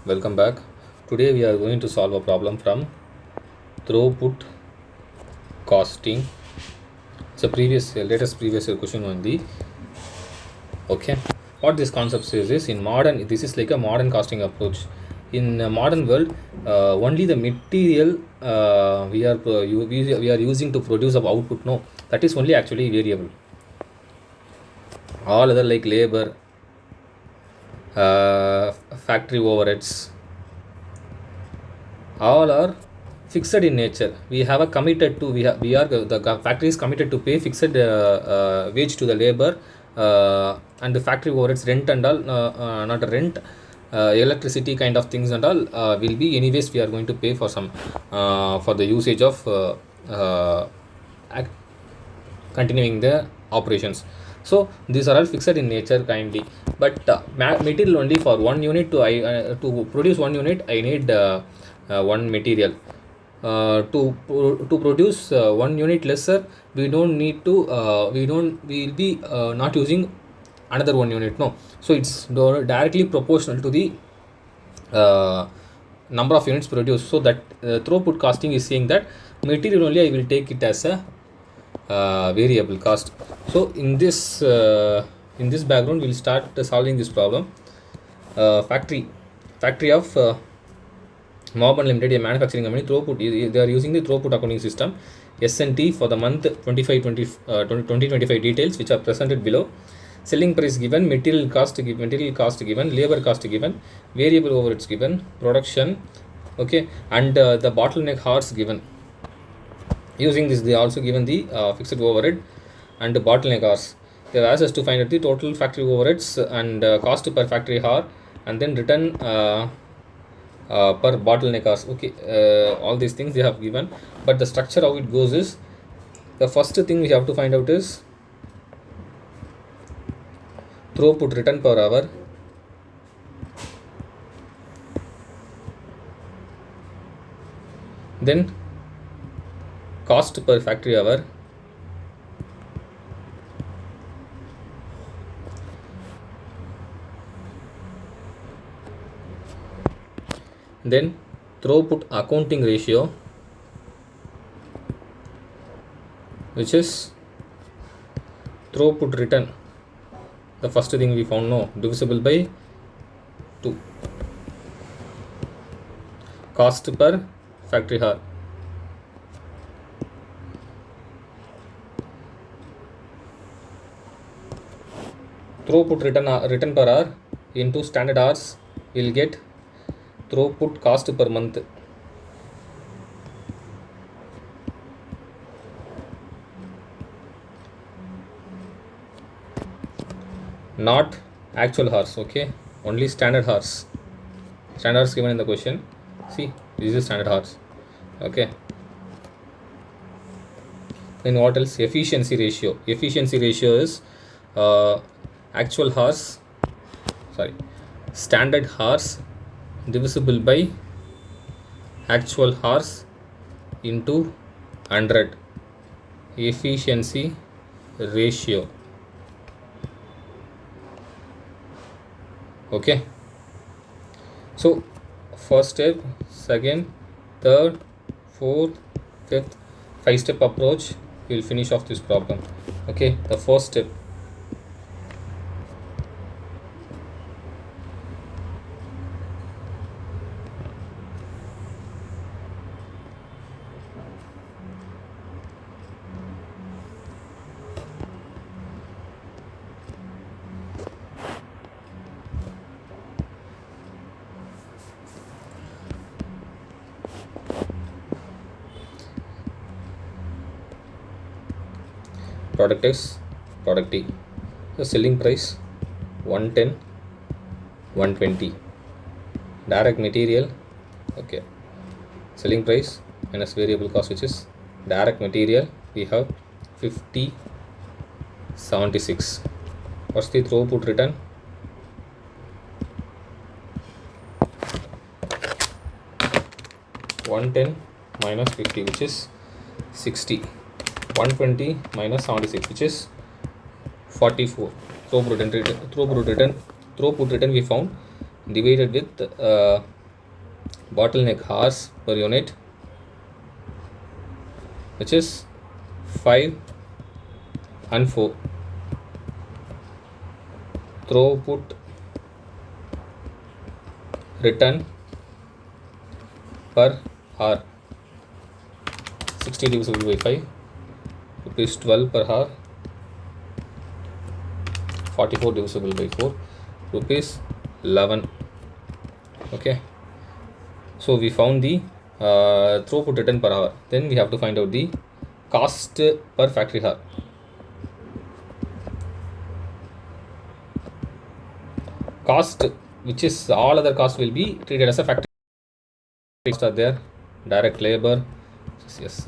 Welcome back. Today we are going to solve a problem from throughput costing. It's a latest previous year question only. Okay. What this concept says is in modern, this is like a modern costing approach. In a modern world, only the material we are using to produce our output. No, that is only actually variable. All other like labor, factory overheads, all are fixed in nature. We have a committed to we are the factory is committed to pay fixed wage to the labor, and the factory overheads, rent and all, not rent, electricity kind of things and all, will be anyways we are going to pay for some for the usage of continuing the operations. So these are all fixed in nature kindly, but material only for one unit to produce one unit I need one material. To produce one unit lesser, we don't need to we will be not using another one unit. No, so it's directly proportional to the number of units produced. So that throughput costing is saying that material only I will take it as a variable cost. So in this background we'll start solving this problem. Factory of Mobile Limited, a manufacturing company. They are using the throughput accounting system S&T for the month 2025 details, which are presented below. Selling price given, material cost given, labor cost given, variable overheads given, production, okay, and the bottleneck hours given. Using this, they also given the fixed overhead and the bottleneck hours. They have asked us to find out the total factory overheads and cost per factory hour, and then return per bottleneck hours. Okay, all these things they have given, but the structure how it goes is, the first thing we have to find out is throughput return per hour, then cost per factory hour, then throughput accounting ratio, which is throughput return, the first thing we found, no, divisible by 2, cost per factory hour, throughput return per hour into standard hours, we'll get throughput cost per month. Not actual hours, okay, only standard hours. Standard hours given in the question. See, this is standard hours. Okay. Then what else? Efficiency ratio. Efficiency ratio is actual hours, standard hours divisible by actual hours into 100. Efficiency ratio. Okay. So first step, second, third, fourth, fifth, 5-step approach. We'll finish off this problem. Okay, the first step. Product X, product T. The selling price 110, 120. Direct material, okay. Selling price minus variable cost, which is direct material, we have 50, 76. What's the throughput return? (110 minus 50, which is 60). 120 minus 76, which is 44. Throughput return we found divided with bottleneck hours per unit, which is 5 and 4. Throughput return per hour, 60 divisible by 5, rupees 12 per hour, 44 divisible by 4, rupees 11. Okay, so we found the throughput return per hour. Then we have to find out the cost per factory hour. Cost, which is all other costs, will be treated as a factory costs are there. Direct labor, yes,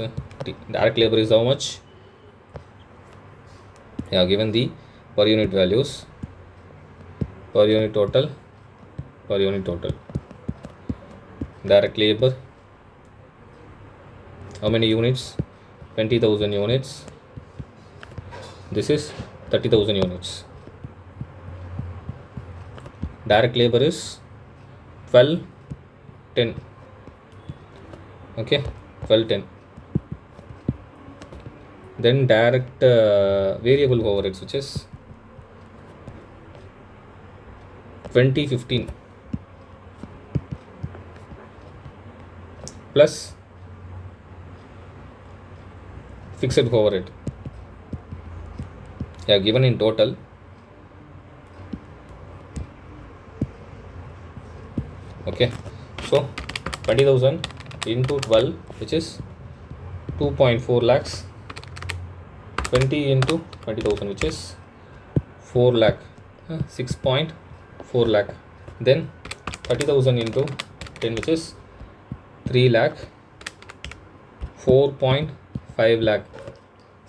direct labor is how much? Yeah, given the per unit values, per unit total, per unit total. Direct labor, how many units? 20,000 units. This is 30,000 units. Direct labor is 1210. Okay, 1210. Then direct variable overheads, which is 2015 plus fixed overhead. Yeah, given in total. Okay, so 20,000 into 12, which is 2.4 lakhs. 20 into 20,000, which is 4 lakh, 6.4 lakh. Then 30,000 into 10, which is 3 lakh, 4.5 lakh,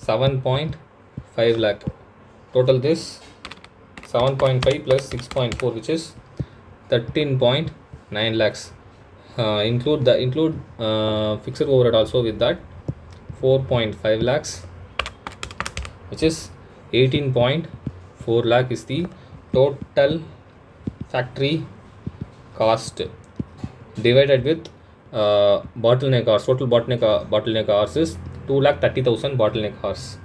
7.5 lakh. Total this 7.5 plus 6.4, which is 13.9 lakhs. Include fixed overhead also with that, 4.5 lakhs, which is 18.4 lakh is the total factory cost, divided with bottleneck hours. Total bottleneck hours is 2,30,000 bottleneck hours.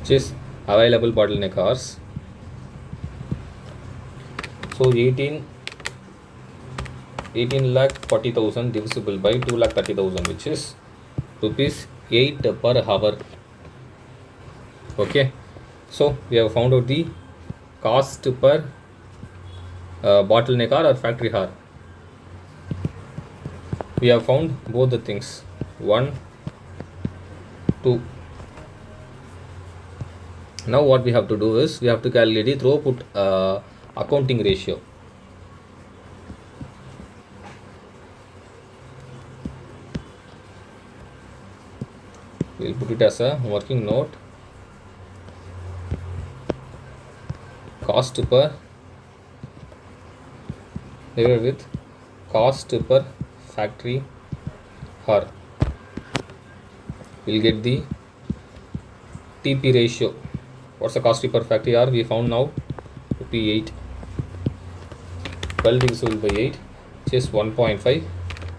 Which is available bottleneck hours. So 18,40,000 divisible by 2,30,000, which is rupees 8 per hour. Okay, so we have found out the cost per bottleneck hour or factory hour. We have found both the things, 1, 2. Now what we have to do is we have to calculate the throughput accounting ratio. We'll put it as a working note. Cost per divided with cost per factory hour. We'll get the TP ratio. What's the cost per factory hour? We found now rupee 8. 12 divisible by 8, which is 1.5.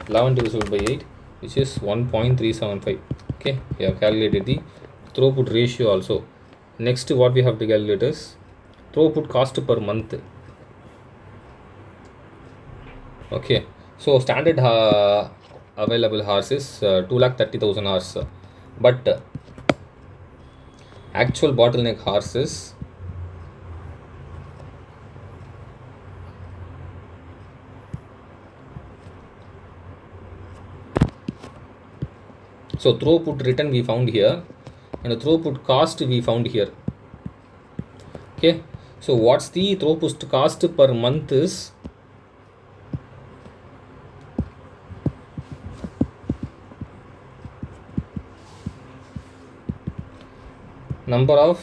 11 divisible by 8, which is 1.375. Okay, we have calculated the throughput ratio also. Next, what we have to calculate is throughput cost per month. Okay, so standard available hours is 2,30,000 hours, but actual bottleneck hours is so throughput return we found here and the throughput cost we found here. Okay, so what's the throughput cost per month is number of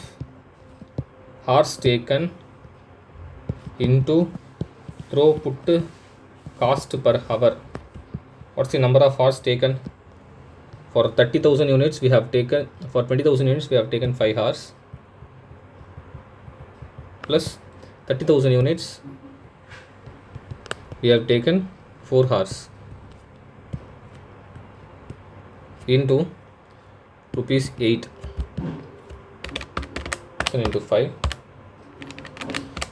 hours taken into throughput cost per hour. What's the number of hours taken? For 30,000 units we have taken, for 20,000 units we have taken 5 hours, plus 30,000 units we have taken 4 hours, into rupees 8 into 5,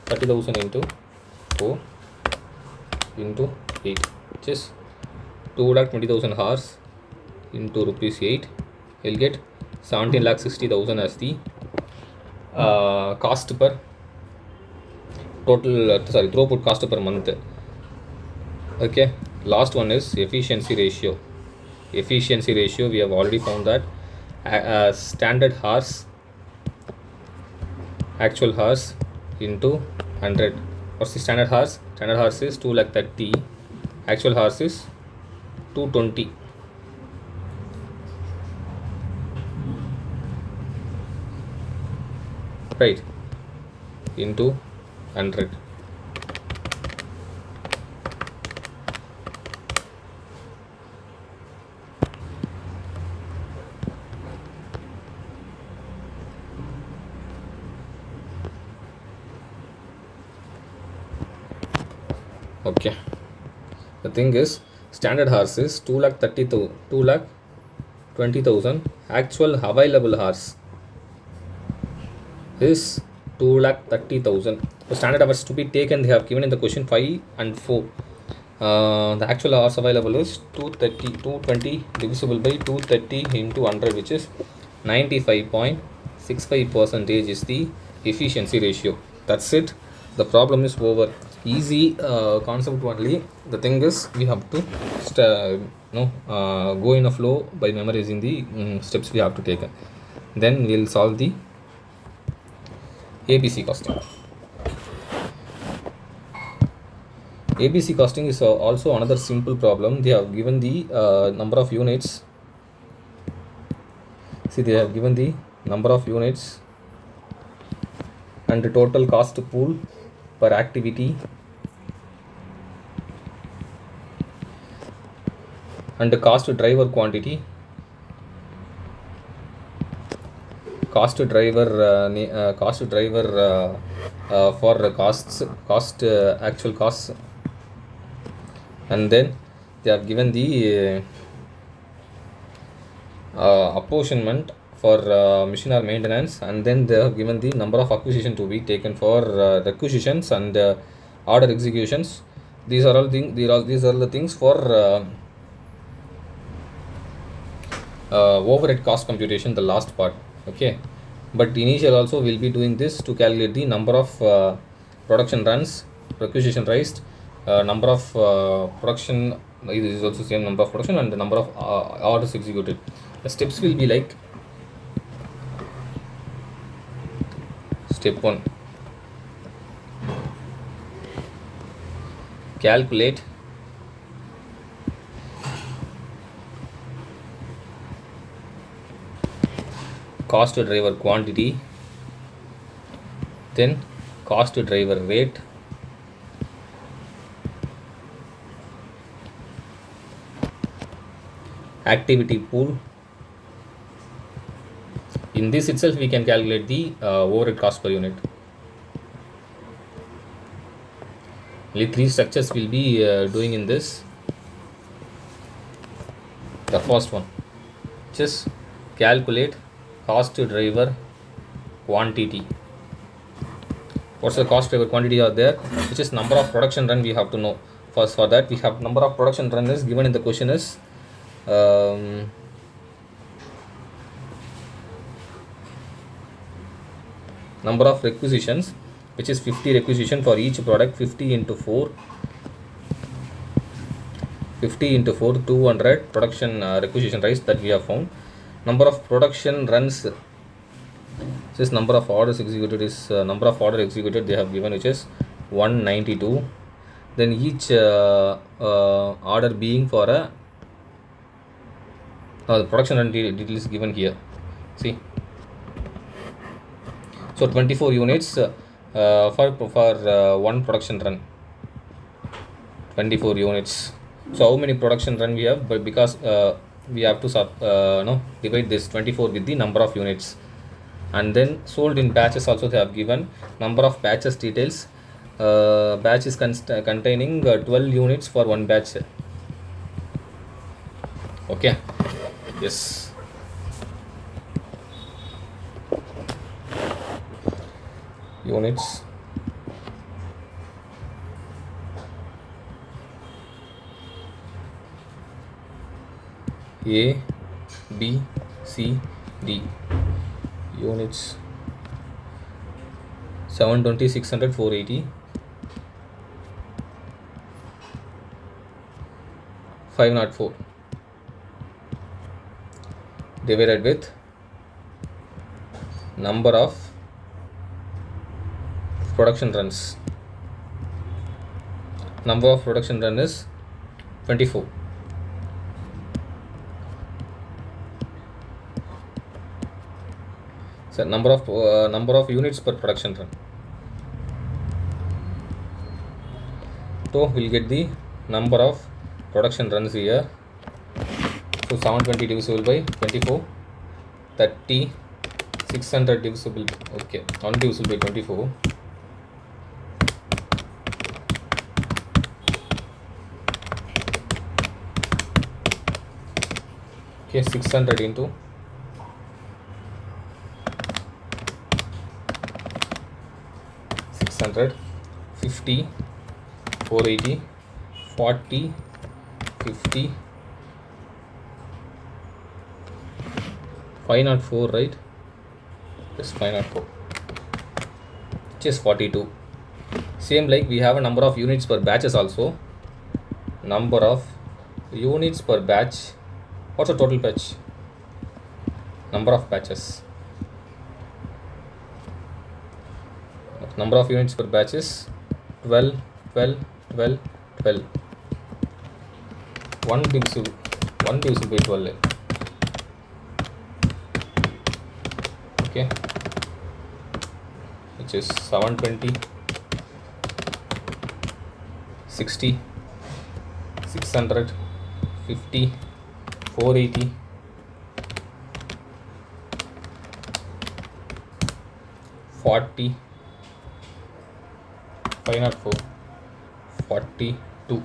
30,000 into 4 into 8, which is 2,20,000 hours into rupees 8. You'll get 17,60,000 as the cost per total, throughput cost per month. Okay, last one is efficiency ratio. Efficiency ratio, we have already found that standard hours, actual hours into 100. What's the standard hours? Standard hours is 2,30,000, actual hours is 220. Right, into 100. Okay, the thing is, standard hours is 2,20,000, actual available hours is 2,30,000. So standard hours to be taken, they have given in the question 5 and 4. The actual hours available is 220 divisible by 230 into 100, which is 95.65% is the efficiency ratio. That's it. The problem is over. Easy concept only. The thing is, we have to go in a flow by memorizing the steps we have to take. Then we'll solve the ABC costing. ABC costing is also another simple problem. They have given the number of units. See, they have given the number of units and the total cost pool per activity and the cost driver quantity, cost driver for actual costs, and then they have given the apportionment for machine or maintenance, and then they have given the number of acquisition to be taken for requisitions and order executions. These are all these are the things for overhead cost computation, the last part. Okay, but initial also we'll be doing this to calculate the number of production runs, requisition raised, number of production, this is also same number of production, and the number of orders executed. The steps will be like: step 1, calculate cost driver quantity, then cost driver rate, activity pool. In this itself we can calculate the overhead cost per unit. Only 3 structures will be doing in this. The first one, just calculate cost driver quantity. What's the cost driver quantity are there, which is number of production run we have to know. First, for that we have number of production run is given in the question is number of requisitions, which is 50 requisition for each product. 50 into 4, 200 production requisition rates that we have found. Number of production runs, this number of orders executed is number of order executed they have given, which is 192. Then each order being for a the production run detail is given here. See, so 24 units for one production run, 24 units. So how many production run we have? But because we have to divide this 24 with the number of units. And then sold in batches also they have given number of batches details. Batch is containing 12 units for one batch. Okay, yes. Units, A, B, C, D. Units 720, 600, 480, 504 divided with number of production runs. Number of production run is 24. So number of units per production run. So we'll get the number of production runs here. So 720 divisible by 24, 30, 600 divisible, okay, 1 divisible by 24. Okay, 600 into 600, 50, 480, 40, 50, 504, right? Yes, 504, which is 42. Same like we have a number of units per batches also. Number of units per batch. What's the total batch? Number of batches. Number of units per batch is 12, 12, 12, 12. 1 divisible by 12. Okay, which is 720, 60, 600, 50, 480, 40, 504, 42.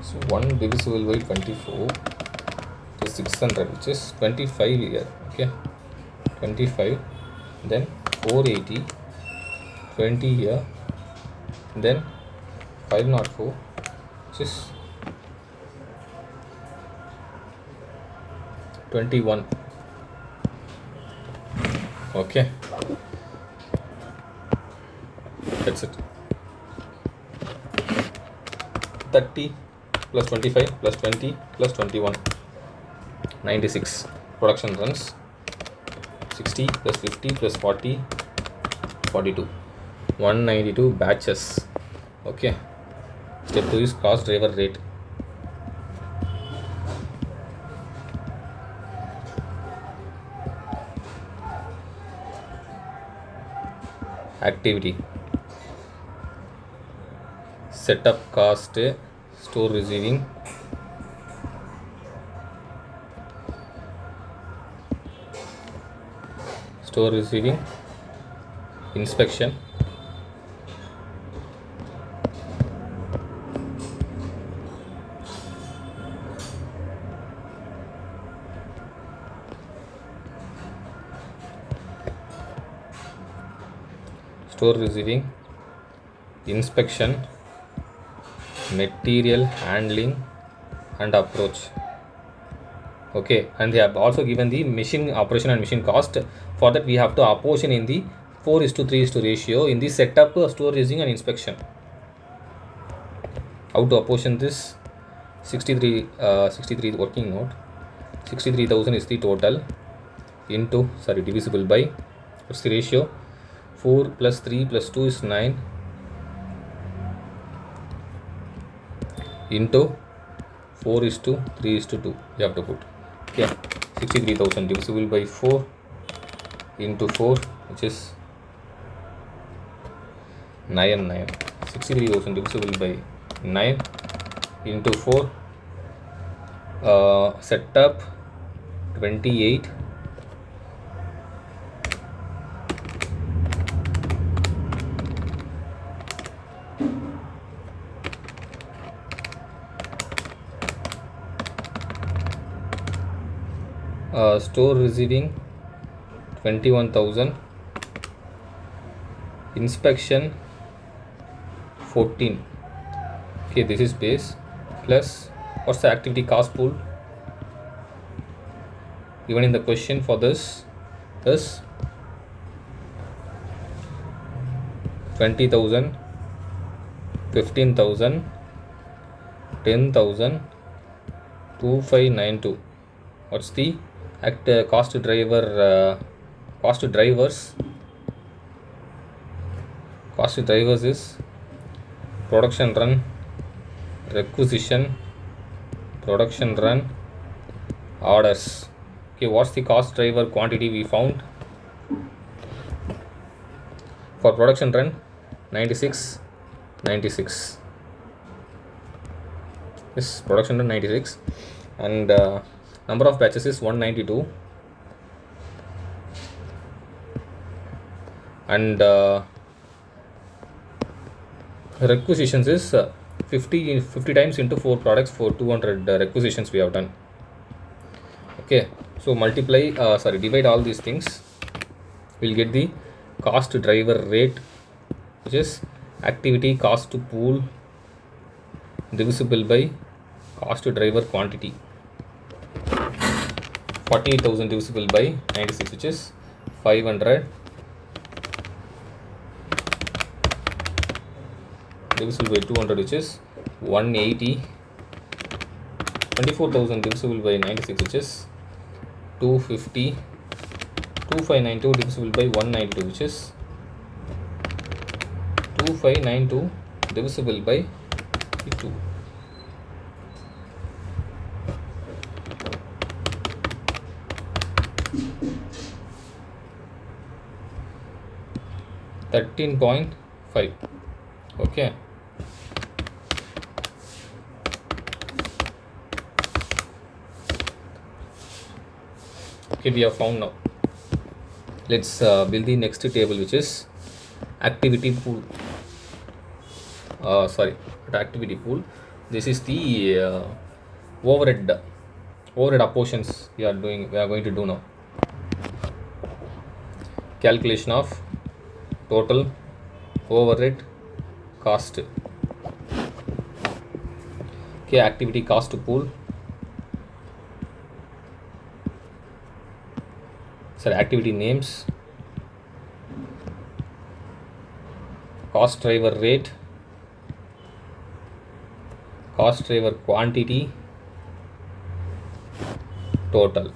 So 1 divisible by 24 is 600, which is 25 here. Okay, 25, then 480, 20 here, then 504, which is 21. Okay, that's it. 30 plus 25 plus 20 plus 21, 96 production runs. 60 plus 50 plus 40, 42, 192 batches. Okay, step 2 is cost driver rate. Activity, setup cost, store receiving, inspection, material handling and approach. Okay, and they have also given the machine operation and machine cost. For that we have to apportion in the 4:3 ratio in the setup, store receiving and inspection. How to apportion this? 63 working note, 63,000 is the total, into divisible by, what's the ratio? 4 plus 3 plus 2 is 9, into 4:3:2 you have to put. Okay, 63,000 divisible by 4 into 4, which is 9. 63,000 divisible by 9 into 4, setup 28, store receiving 21,000, inspection 14. Okay, this is base plus what's the activity cost pool given in the question for this is 20,000, 15,000, 10,000, 2592. What's the cost drivers? Cost drivers is production run, requisition, production run, orders. Okay, what's the cost driver quantity we found for production run? 96. This production run 96, and number of batches is 192, and requisitions is 50 times into 4 products for 200 requisitions we have done. Okay, so divide all these things, we'll get the cost driver rate, which is activity cost pool divisible by cost driver quantity. 48,000 divisible by 96, which is 500, divisible by 200, which is 180, 24,000 divisible by 96, which is 250, 2592 divisible by 192, which is 2592 divisible by 2. $13.5. Okay, we have found now. Let's build the next table, which is activity pool. Activity pool. This is the overhead apportions we are going to do now. Calculation of total overhead cost. Okay, activity cost pool. Activity names, cost driver rate, cost driver quantity, total.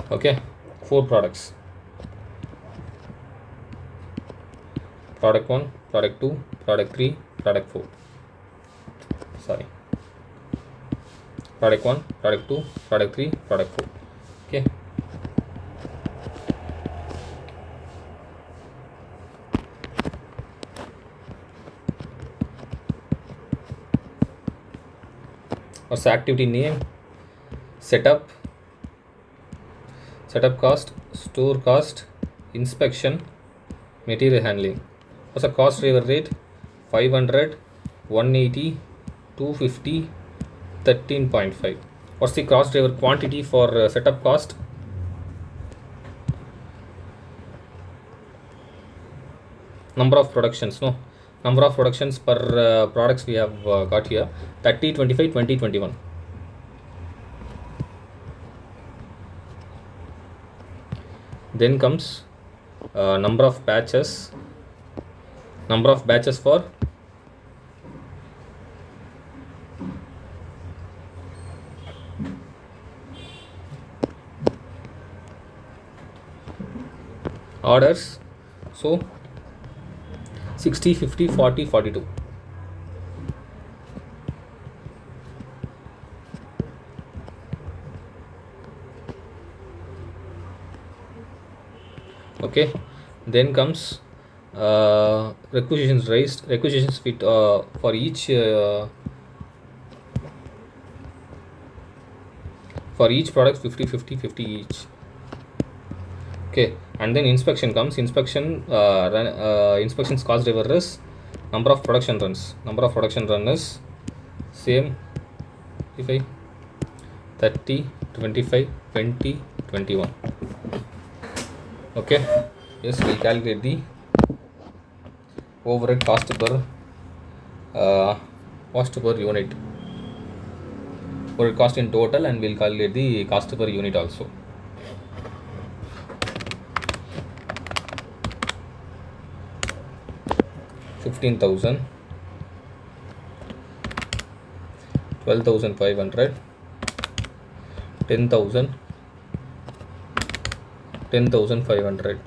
Okay, 4 products: product 1, product 2, product 3, product 4. Product 1, product 2, product 3, product 4. Okay, what's the activity name? Setup cost, store cost, inspection, material handling. What's the cost driver rate? 500, 180, 250, 13.5. What's the cost driver quantity for setup cost? Number of productions per products we have got here: 30, 25, 20, 21. Then comes number of batches for orders. So 60, 50, 40, 42. Okay, then comes requisitions raised, requisitions fit for each product 50, 50, 50 each. Okay, and then inspection comes. Inspections cost driver is number of production runs. Number of production runners same 25, 30, 25, 20, 21. Okay, yes, we calculate the overhead cost per unit, overhead cost in total, and we'll calculate the cost per unit also. $15,000, 12,500, 10,000, 10,500,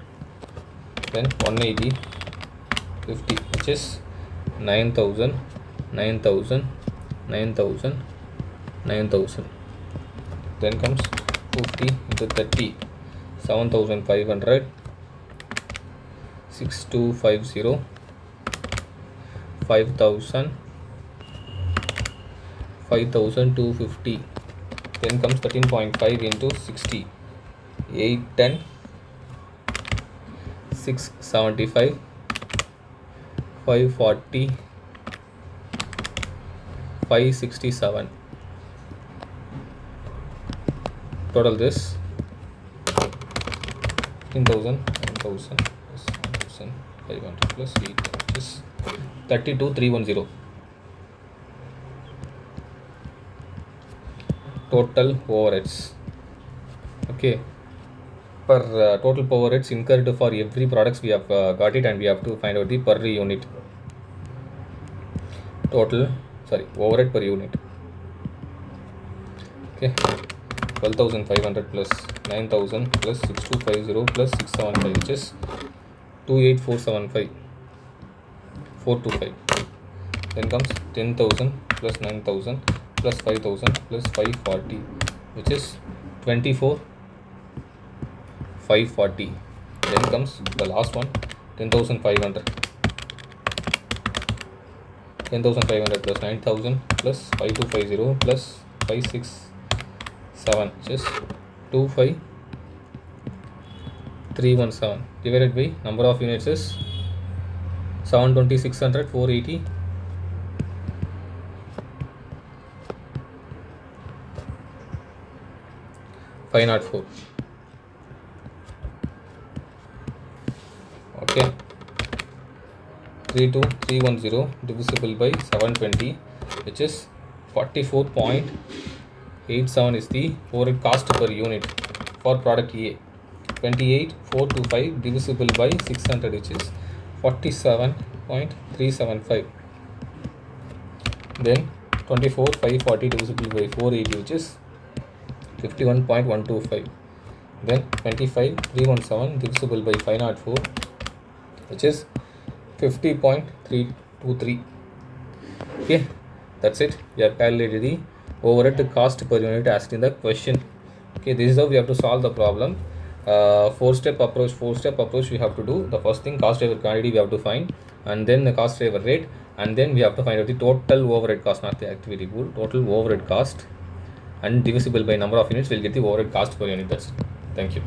then 180, 50, which is 9,000, 9,000, 9,000, 9,000. Then comes 50 into 30, 7,500, 6250, 5,000, 5,250. Then comes 13.5 into 60, 810, 675, 540, 567. Total this 15,000, 9,000 plus 1,500 plus 8, which is 32,310. Total overheads. Okay, per total overheads incurred for every products we have got it, and we have to find out the per unit overhead per unit. Okay, 12,500 plus 9,000 plus 6250 plus 675, which is 28,475, 425. Then comes 10,000 plus 9,000 plus 5,000 plus 540, which is 24,540. Then comes the last one, 10,500. 10,500 plus 9,000 plus 5250 plus 567, which is 25,317, divided by number of units is 720, 600, 480, 504. Okay, 32,310 divisible by 720, which is 44.87 is the overhead cost per unit for product A. 28,425 divisible by 600, which is 47.375. Then 24,540 divisible by 480, which is 51.125. Then 25,317 divisible by 504, which is 50.323. Okay, that's it. We have calculated the overhead cost per unit asked in the question. Okay, this is how we have to solve the problem. Four-step approach we have to do. The first thing, cost driver quantity we have to find, and then the cost driver rate, and then we have to find out the total overhead cost, not the activity pool, total overhead cost, and divisible by number of units, we'll get the overhead cost per unit. That's it. Thank you.